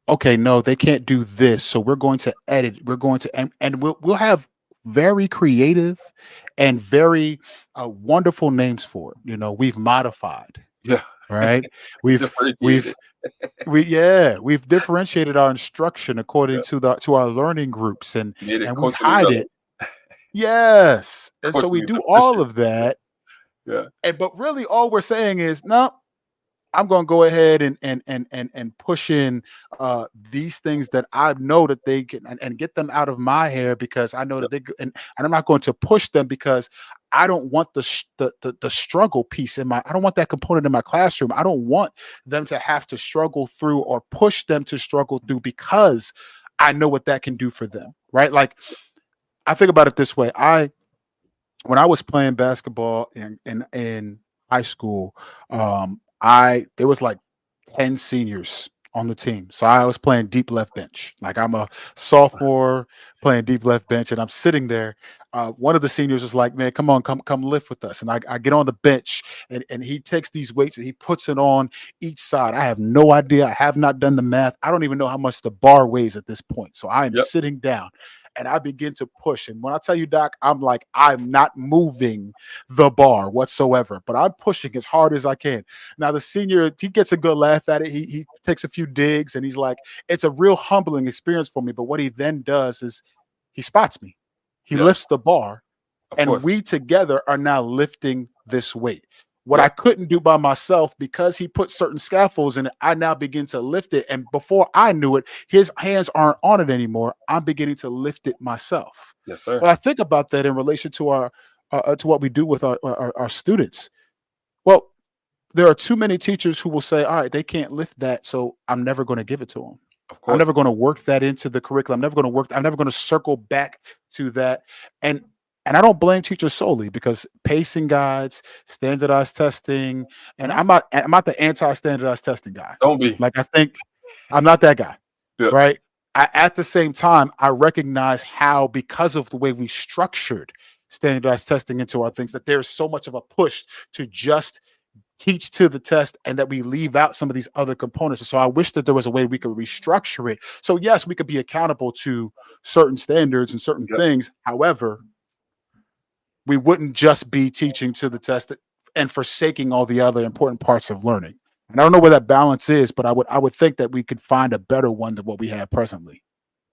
okay, no, they can't do this, so we're going to edit, we're going to and we'll have very creative and very wonderful names for it. We've modified, Yeah. right? We've Differentiated. we've we've differentiated our instruction according Yeah. to our learning groups, and Made it we culturally hide relevant. it. Yes. And so we Culturally do all deficient. of that. Yeah. And but really all we're saying is no, I'm gonna go ahead and push in these things that I know that they can and get them out of my hair because I know Yeah. that and I'm not going to push them because I don't want the struggle piece in my I don't want that component in my classroom. I don't want them to have to struggle through or push them to struggle through because I know what that can do for them. Right. Like I think about it this way. I when I was playing basketball in high school, I there was like 10 seniors on the team. So I was playing deep left bench. Like I'm a sophomore playing deep left bench, and I'm sitting there. One of the seniors was like, "Man, come on, come lift with us." And I get on the bench, and he takes these weights and he puts it on each side. I have no idea. I have not done the math. I don't even know how much the bar weighs at this point. So I am Yep. sitting down. And I begin to push. And when I tell you, Doc, I'm like, I'm not moving the bar whatsoever, but I'm pushing as hard as I can. Now the senior, he gets a good laugh at it. He takes a few digs and he's like, it's a real humbling experience for me. But what he then does is he spots me. He Yeah. lifts the bar Of and course. we together are now lifting this weight. What I Yep. couldn't do by myself because he put certain scaffolds in it, I now begin to lift it. And before I knew it, his hands aren't on it anymore. I'm beginning to lift it myself. Yes, sir. Well, I think about that in relation to our to what we do with our students. Well, there are too many teachers who will say, "All right, they can't lift that, so I'm never going to give it to them." Of I'm course. never going to work that into the curriculum. I'm never going to circle back to that. And and I don't blame teachers solely because pacing guides, standardized testing, and Mhm. I'm not the anti-standardized testing guy. Don't be. Like I think I'm not that guy, Yeah. right? At the same time, I recognize how because of the way we structured standardized testing into our things that there's so much of a push to just teach to the test and that we leave out some of these other components. So I wish that there was a way we could restructure it. So yes, we could be accountable to certain standards and certain Yep. things. However, we wouldn't just be teaching to the test and forsaking all the other important parts of learning. And I don't know where that balance is, but I would think that we could find a better one than what we have presently.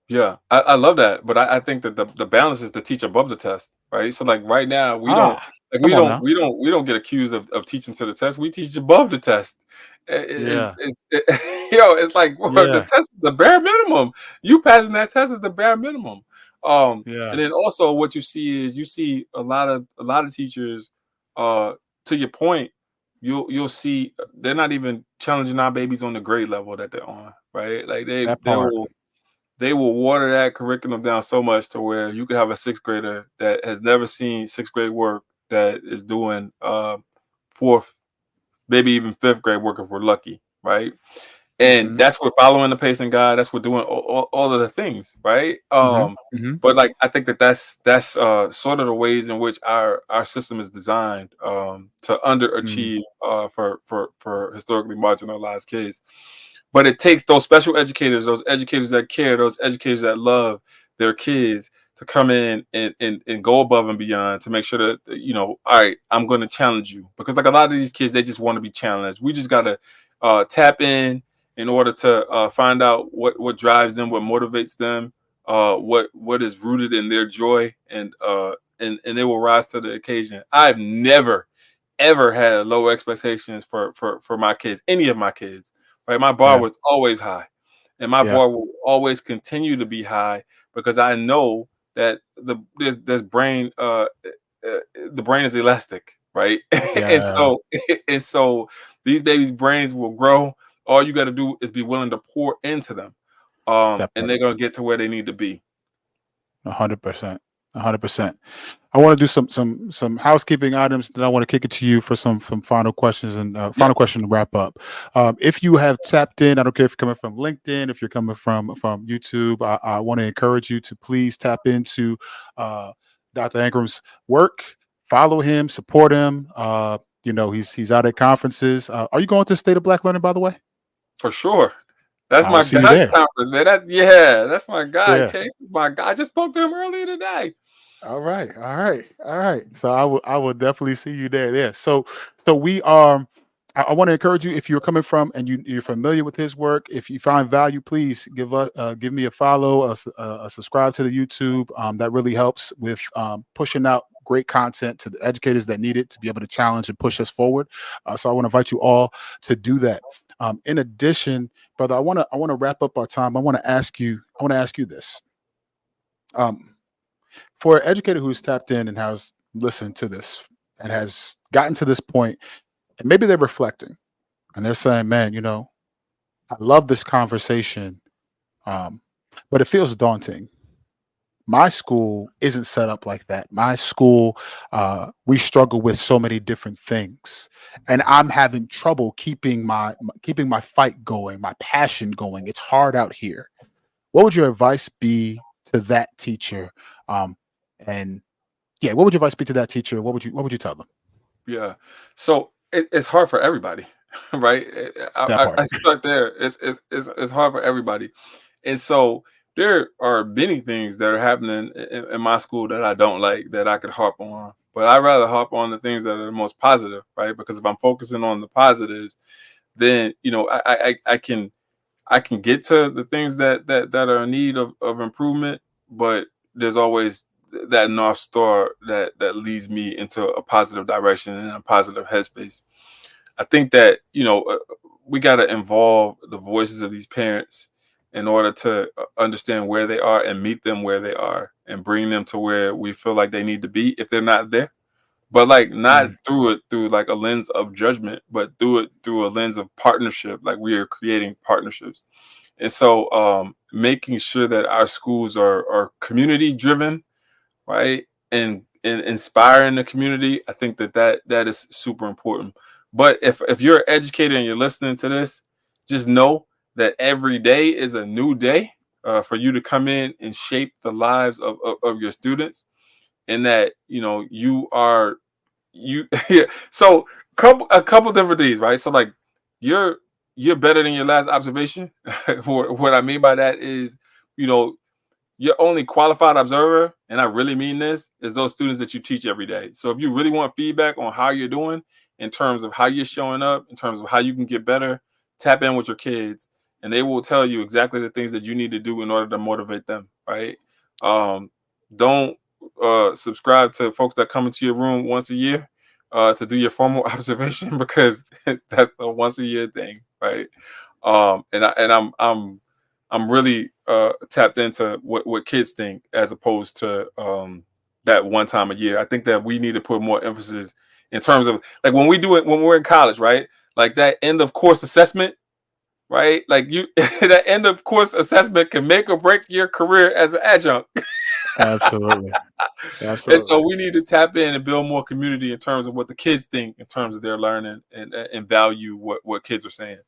Yeah, I love that, but I think that the balance is to teach above the test, right? So like right now, Ah, come on now. we don't get accused of teaching to the test. We teach above the test. Yeah. It's like the Yeah. test is the bare minimum. You passing that test is the bare minimum. And Yeah. then also what you see is you see a lot of teachers. To your point, you'll see they're not even challenging our babies on the grade level that they're on, right? Like That part. they will water that curriculum down so much to where you could have a sixth grader that has never seen sixth grade work that is doing fourth, maybe even fifth grade work if we're lucky, right? And Mhm. that's what following the pacing guide. That's what doing all of the things, right? Mhm. Mhm. But like I think that that's sort of the ways in which our system is designed to Mm. underachieve for historically marginalized kids. But it takes those special educators, those educators that care, those educators that love their kids to come in and go above and beyond to make sure that, all right, I'm going to challenge you. Because like a lot of these kids, they just want to be challenged. We just got to tap in order to find out what drives them, what motivates them, what is rooted in their joy, and they will rise to the occasion. I've never ever had low expectations for my kids, any of my kids. Right, my bar Yeah. was always high, and my Yeah. bar will always continue to be high because I know that there's brain the brain is elastic, right? and Yeah. so and so these babies' brains will grow. All you got to do is be willing to pour into them, That and part. they're gonna get to where they need to be. 100%. 100%. I want to do some housekeeping items. Then I want to kick it to you for some final questions and Yeah, final question to wrap up. If you have tapped in, I don't care if you're coming from LinkedIn, if you're coming from YouTube. I want to encourage you to please tap into uh, Dr. Ankrum's work. Follow him, support him. He's out at conferences. Are you going to State of Black Learning, by the way? for sure. That's I will my see you guy there. conference, man. That's my guy. Yeah. Chase is my guy. I just spoke to him earlier today. All right, all right, all right. So I will definitely see you there. Yeah. So we are. I want to encourage you if you're coming from and you're familiar with his work. If you find value, please give me a follow, a subscribe to the YouTube. That really helps with pushing out great content to the educators that need it to be able to challenge and push us forward. So I want to invite you all to do that. In addition, brother, I want to wrap up our time. I want to ask you this. Um, for an educator who's tapped in and has listened to this and has gotten to this point, and maybe they're reflecting and they're saying, "Man, I love this conversation, um, but it feels daunting. My school isn't set up like that. My school, we struggle with so many different things, and I'm having trouble keeping my fight going, my passion going. It's hard out here." What would your advice be to that teacher? And Yeah, what would your advice be to that teacher? What would you tell them? Yeah. So it's hard for everybody, right? That part. I start there. It's hard for everybody, and so there are many things that are happening in my school that I don't like that I could harp on, but I rather harp on the things that are the most positive, right? Because if I'm focusing on the positives, then I can get to the things that are in need of improvement, but there's always that north star that leads me into a positive direction and a positive headspace. I think that we got to involve the voices of these parents in order to understand where they are and meet them where they are and bring them to where we feel like they need to be if they're not there, but like not Mm, through like a lens of judgment, but through a lens of partnership, like we are creating partnerships. And so making sure that our schools are community driven, right? And inspiring the community, I think that is super important. But if you're an educator and you're listening to this, just know that every day is a new day for you to come in and shape the lives of your students, and that you are you yeah. So a couple different things, right? So like you're you're better than your last observation. What I mean by that is, you know, your only qualified observer, and I really mean this, is those students that you teach every day. So if you really want feedback on how you're doing in terms of how you're showing up, in terms of how you can get better, tap in with your kids, and they will tell you exactly the things that you need to do in order to motivate them, right? Don't subscribe to folks that come into your room once a year to do your formal observation, because that's a once a year thing, right? I'm really tapped into what kids think, as opposed to that one time a year. I think that we need to put more emphasis in terms of, like, when we do it when we're in college, right? Like that end of course assessment, right? Like you that end of course assessment can make or break your career as an adjunct. Absolutely. And so Absolutely. we need to tap in and build more community in terms of what the kids think, in terms of their learning, and value what kids are saying.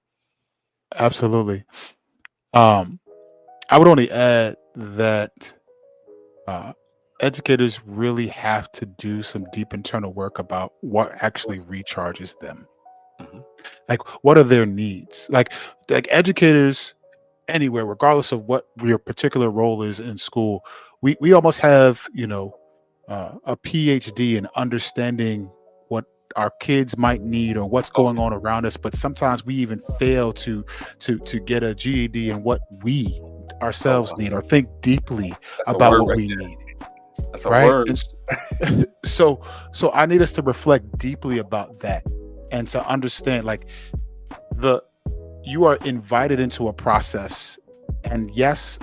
Absolutely. Um, I would only add that uh, educators really have to do some deep internal work about what actually recharges them. Mhm. Like, what are their needs? Like educators anywhere, regardless of what your particular role is in school, we almost have, a PhD in understanding what our kids might need or what's Oh, going on around us. But sometimes we even fail to get a GED in what we oh, ourselves wow. need, or think deeply That's a about word what right we there. need, That's a right? word. So I need us to reflect deeply about that, and to understand, like, the you are invited into a process, and yes,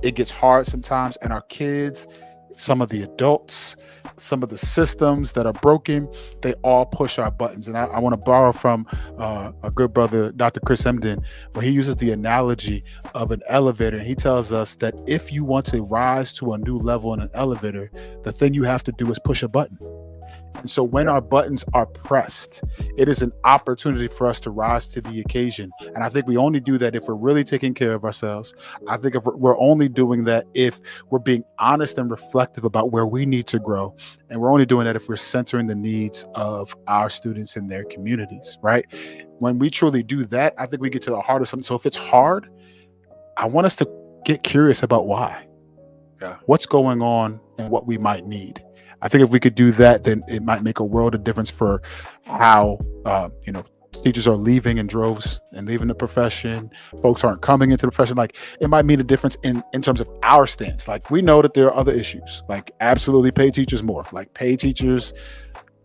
it gets hard sometimes, and our kids, some of the adults, some of the systems that are broken, they all push our buttons. And I want to borrow from a good brother, Dr. Chris Emden, where he uses the analogy of an elevator, and he tells us that if you want to rise to a new level in an elevator, the thing you have to do is push a button. And so when Yeah. our buttons are pressed, it is an opportunity for us to rise to the occasion. And I think we only do that if we're really taking care of ourselves. I think if we're only doing that if we're being honest and reflective about where we need to grow. And we're only doing that if we're centering the needs of our students and their communities, right? When we truly do that, I think we get to the heart of something. So if it's hard, I want us to get curious about why, Yeah. what's going on, and what we might need. I think if we could do that, then it might make a world of difference for how teachers are leaving in droves and leaving the profession. Folks aren't coming into the profession. Like, it might mean a difference in terms of our stance. Like, we know that there are other issues. Like, absolutely pay teachers more. Like, pay teachers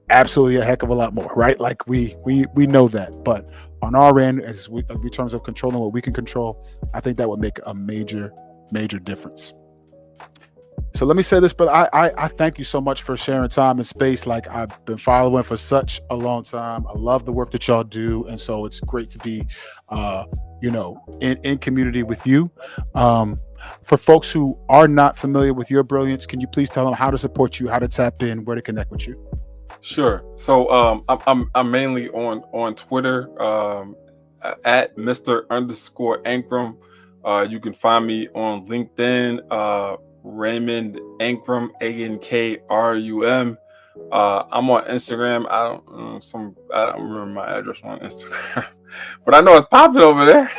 absolutely a heck of a lot more, right? Like, we know that, but on our end, in terms of controlling what we can control, I think that would make a major difference. So let me say this, but I thank you so much for sharing time and space. Like, I've been following for such a long time. I love the work that y'all do, and so it's great to be, in community with you. Um, for folks who are not familiar with your brilliance, can you please tell them how to support you, how to tap in, where to connect with you? Sure. So I'm mainly on Twitter, at Mr. underscore Ankrum. You can find me on LinkedIn, Raymond Ankrum, Ankrum. I'm on Instagram. I don't remember my address on Instagram, but I know it's popping over there.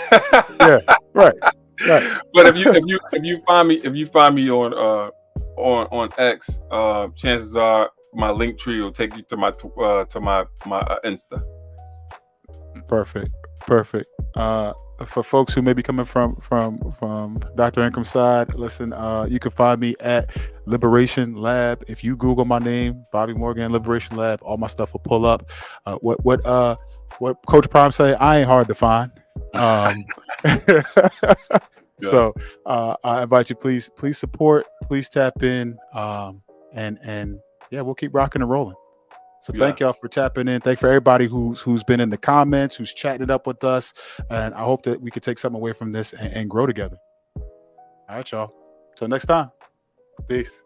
Yeah, right, right. But if you find me on X, chances are my link tree will take you to my Insta. Perfect, perfect. For folks who may be coming from Dr. Income's side, listen, you can find me at Liberation Lab. If you Google my name, Bobby Morgan, Liberation Lab, all my stuff will pull up. What Coach Prime say? I ain't hard to find. Um, Yeah. so I invite you, please support, please tap in, and yeah, we'll keep rocking and rolling. So Yeah. thank y'all for tapping in. Thank for everybody who's been in the comments, who's chatting it up with us. And I hope that we could take something away from this and grow together. All right, y'all. Till next time. Peace.